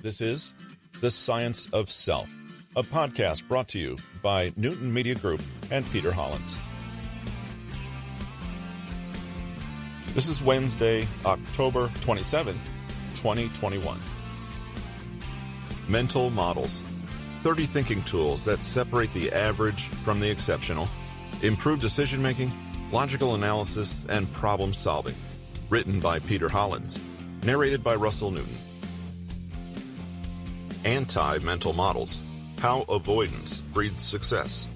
This is The Science of Self, a podcast brought to you by Newton Media Group and Peter Hollins. This is Wednesday, October 27, 2021. Mental Models. 30 thinking tools that separate the average from the exceptional, improve decision-making, logical analysis, and problem-solving. Written by Peter Hollins. Narrated by Russell Newton. AntiMental Models. How avoidance breeds success.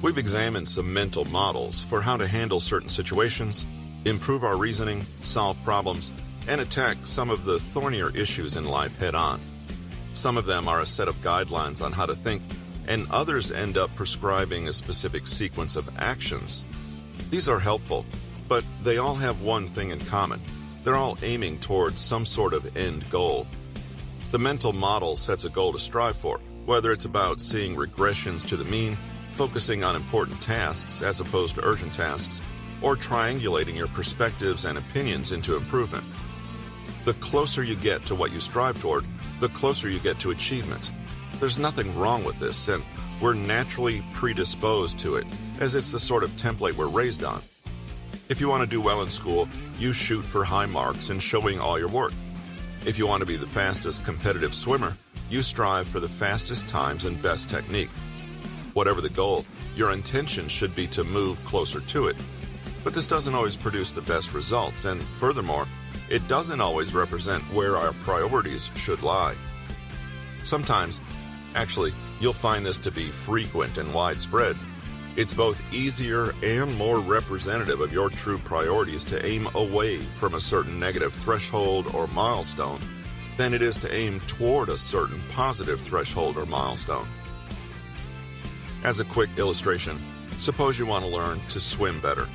We've examined some mental models for how to handle certain situations, improve our reasoning, solve problems, and attack some of the thornier issues in life head-on. Some of them are a set of guidelines on how to think, and others end up prescribing a specific sequence of actions. These are helpful, but they all have one thing in common. They're all aiming towards some sort of end goal. The mental model sets a goal to strive for, whether it's about seeing regressions to the mean, focusing on important tasks as opposed to urgent tasks, or triangulating your perspectives and opinions into improvement. The closer you get to what you strive toward, the closer you get to achievement. There's nothing wrong with this, and we're naturally predisposed to it, as it's the sort of template we're raised on. If you want to do well in school, you shoot for high marks and showing all your work. If you want to be the fastest competitive swimmer, you strive for the fastest times and best technique. Whatever the goal, your intention should be to move closer to it. But this doesn't always produce the best results, and furthermore, it doesn't always represent where our priorities should lie. Sometimes, actually, you'll find this to be frequent and widespread. It's both easier and more representative of your true priorities to aim away from a certain negative threshold or milestone than it is to aim toward a certain positive threshold or milestone. As a quick illustration, suppose you want to learn to swim better.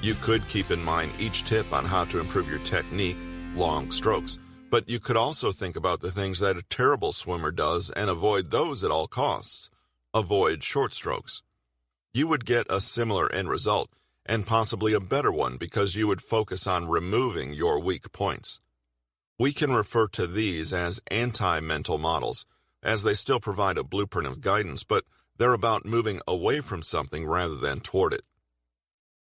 You could keep in mind each tip on how to improve your technique, long strokes, but you could also think about the things that a terrible swimmer does and avoid those at all costs. Avoid short strokes. You would get a similar end result, and possibly a better one because you would focus on removing your weak points. We can refer to these as anti-mental models, as they still provide a blueprint of guidance, but they're about moving away from something rather than toward it.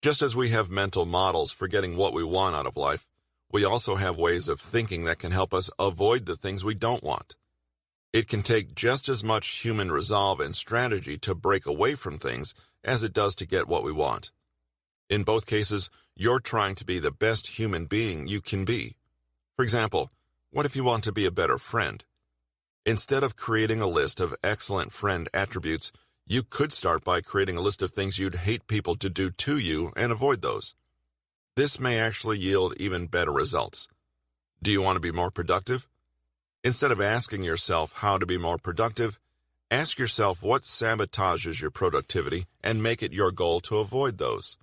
Just as we have mental models for getting what we want out of life, we also have ways of thinking that can help us avoid the things we don't want. It can take just as much human resolve and strategy to break away from things as it does to get what we want. In both cases, you're trying to be the best human being you can be. For example, what if you want to be a better friend? Instead of creating a list of excellent friend attributes, you could start by creating a list of things you'd hate people to do to you and avoid those. This may actually yield even better results. Do you want to be more productive? Instead of asking yourself how to be more productive, ask yourself what sabotages your productivity and make it your goal to avoid those.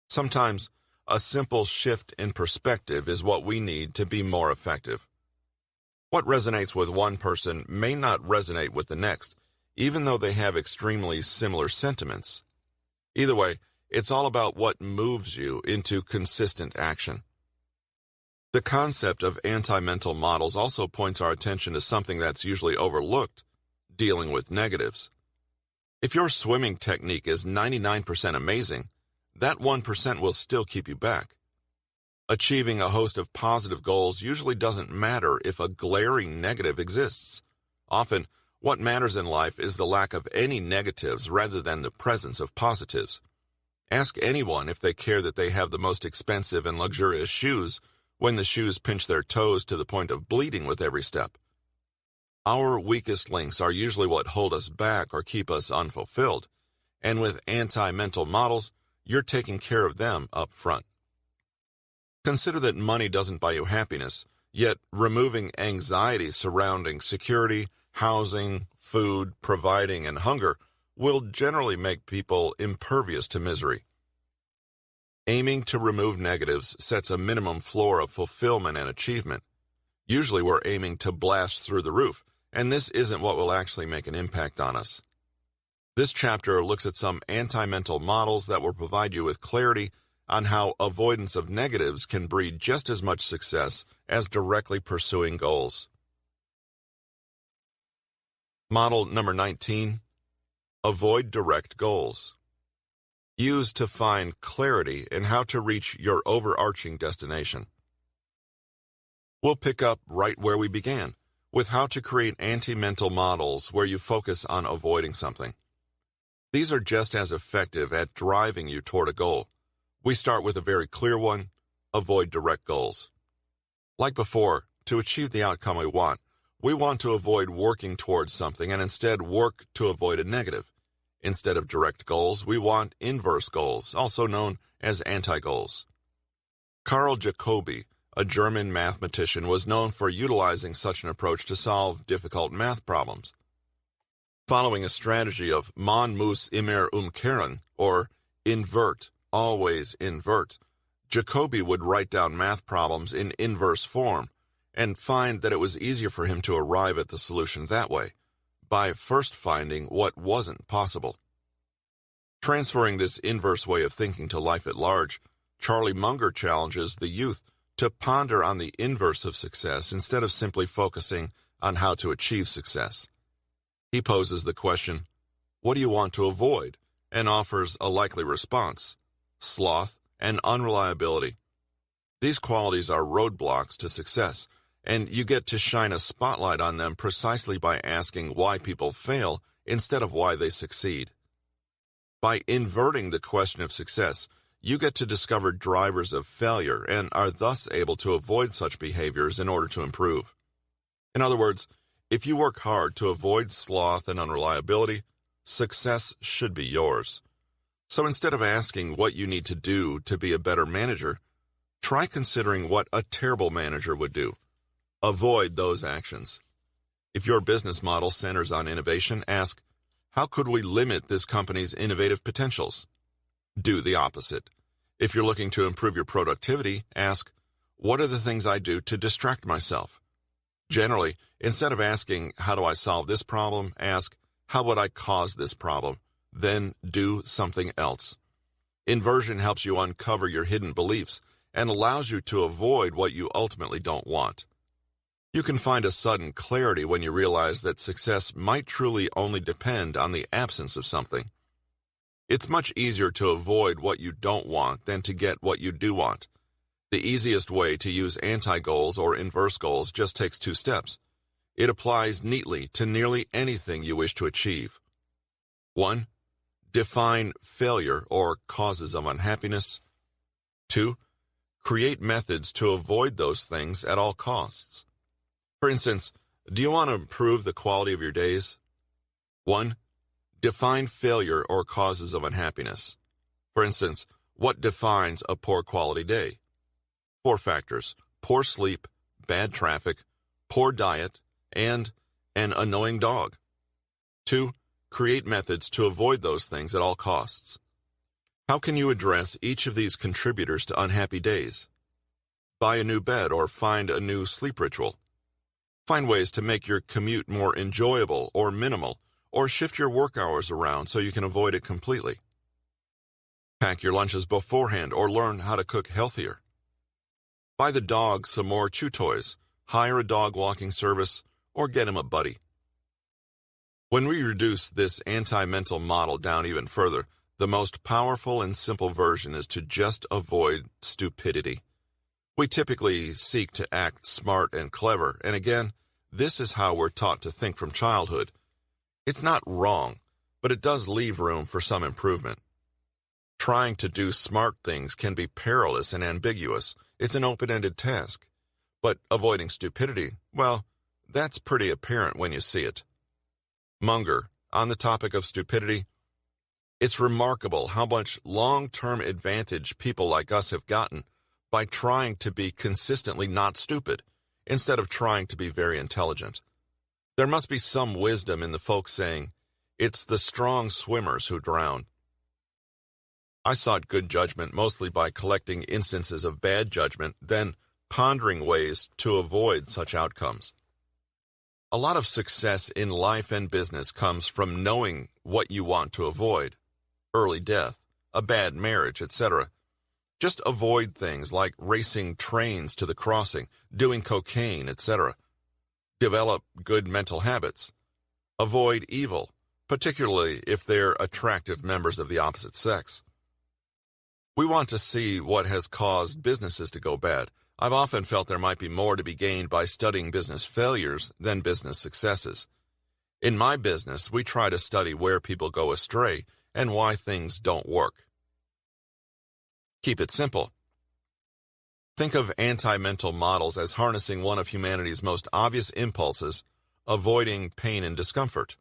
Sometimes, a simple shift in perspective is what we need to be more effective. What resonates with one person may not resonate with the next, even though they have extremely similar sentiments. Either way, it's all about what moves you into consistent action. The concept of anti-mental models also points our attention to something that's usually overlooked: dealing with negatives. If your swimming technique is 99% amazing, that 1% will still keep you back. Achieving a host of positive goals usually doesn't matter if a glaring negative exists. Often, what matters in life is the lack of any negatives rather than the presence of positives. Ask anyone if they care that they have the most expensive and luxurious shoes when the shoes pinch their toes to the point of bleeding with every step. Our weakest links are usually what hold us back or keep us unfulfilled, and with anti-mental models, you're taking care of them up front. Consider that money doesn't buy you happiness, yet removing anxiety surrounding security, housing, food, providing, and hunger will generally make people impervious to misery. Aiming to remove negatives sets a minimum floor of fulfillment and achievement. Usually we're aiming to blast through the roof, and this isn't what will actually make an impact on us. This chapter looks at some anti-mental models that will provide you with clarity on how avoidance of negatives can breed just as much success as directly pursuing goals. Model number 19, avoid direct goals. Used to find clarity in how to reach your overarching destination. We'll pick up right where we began, with how to create anti-mental models where you focus on avoiding something. These are just as effective at driving you toward a goal. We start with a very clear one: avoid direct goals. Like before, to achieve the outcome we want to avoid working towards something and instead work to avoid a negative. Instead of direct goals, we want inverse goals, also known as anti-goals. Carl Jacobi, a German mathematician, was known for utilizing such an approach to solve difficult math problems. Following a strategy of man muss immer umkehren, or invert, always invert, Jacobi would write down math problems in inverse form and find that it was easier for him to arrive at the solution that way, by first finding what wasn't possible. Transferring this inverse way of thinking to life at large, Charlie Munger challenges the youth to ponder on the inverse of success instead of simply focusing on how to achieve success. He poses the question, what do you want to avoid? And offers a likely response: sloth and unreliability. These qualities are roadblocks to success, and you get to shine a spotlight on them precisely by asking why people fail instead of why they succeed. By inverting the question of success, you get to discover drivers of failure and are thus able to avoid such behaviors in order to improve. In other words, if you work hard to avoid sloth and unreliability, success should be yours. So instead of asking what you need to do to be a better manager, try considering what a terrible manager would do. Avoid those actions. If your business model centers on innovation, ask, how could we limit this company's innovative potentials? Do the opposite. If you're looking to improve your productivity, ask, what are the things I do to distract myself? Generally, instead of asking, how do I solve this problem, ask, how would I cause this problem? Then do something else. Inversion helps you uncover your hidden beliefs and allows you to avoid what you ultimately don't want. You can find a sudden clarity when you realize that success might truly only depend on the absence of something. It's much easier to avoid what you don't want than to get what you do want. The easiest way to use anti-goals or inverse goals just takes 2 steps. It applies neatly to nearly anything you wish to achieve. 1. Define failure or causes of unhappiness. 2. Create methods to avoid those things at all costs. For instance, do you want to improve the quality of your days? 1. Define failure or causes of unhappiness. For instance, what defines a poor quality day? 4 factors: poor sleep, bad traffic, poor diet, and an annoying dog. 2. Create methods to avoid those things at all costs. How can you address each of these contributors to unhappy days? Buy a new bed or find a new sleep ritual. Find ways to make your commute more enjoyable or minimal, or shift your work hours around so you can avoid it completely. Pack your lunches beforehand or learn how to cook healthier. Buy the dog some more chew toys, hire a dog walking service, or get him a buddy. When we reduce this anti-mental model down even further, the most powerful and simple version is to just avoid stupidity. We typically seek to act smart and clever, and again, this is how we're taught to think from childhood. It's not wrong, but it does leave room for some improvement. Trying to do smart things can be perilous and ambiguous. It's an open-ended task. But avoiding stupidity, well, that's pretty apparent when you see it. Munger, on the topic of stupidity, it's remarkable how much long-term advantage people like us have gotten by trying to be consistently not stupid, instead of trying to be very intelligent. There must be some wisdom in the folk saying, it's the strong swimmers who drown. I sought good judgment mostly by collecting instances of bad judgment, then pondering ways to avoid such outcomes. A lot of success in life and business comes from knowing what you want to avoid. Early death, a bad marriage, etc. Just avoid things like racing trains to the crossing, doing cocaine, etc. Develop good mental habits. Avoid evil, particularly if they're attractive members of the opposite sex. We want to see what has caused businesses to go bad. I've often felt there might be more to be gained by studying business failures than business successes. In my business, we try to study where people go astray and why things don't work. Keep it simple. Think of AntiMental Models as harnessing one of humanity's most obvious impulses, avoiding pain and discomfort.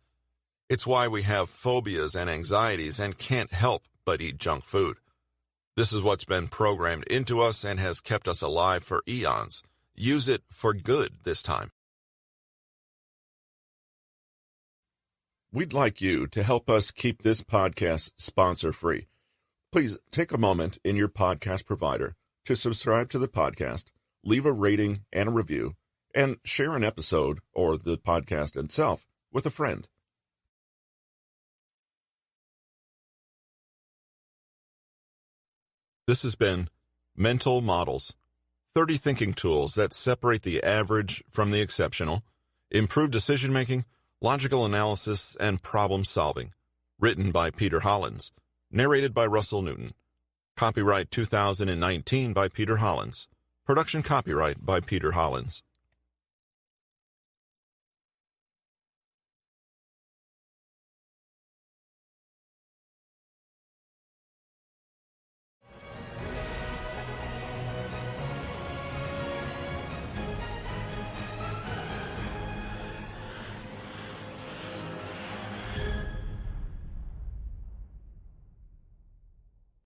It's why we have phobias and anxieties and can't help but eat junk food. This is what's been programmed into us and has kept us alive for eons. Use it for good this time. We'd like you to help us keep this podcast sponsor-free. Please take a moment in your podcast provider to subscribe to the podcast, leave a rating and a review, and share an episode or the podcast itself with a friend. This has been Mental Models, 30 thinking tools that separate the average from the exceptional, improve decision-making, logical analysis, and problem-solving. Written by Peter Hollins. Narrated by Russell Newton. Copyright 2019 by Peter Hollins. Production copyright by Peter Hollins.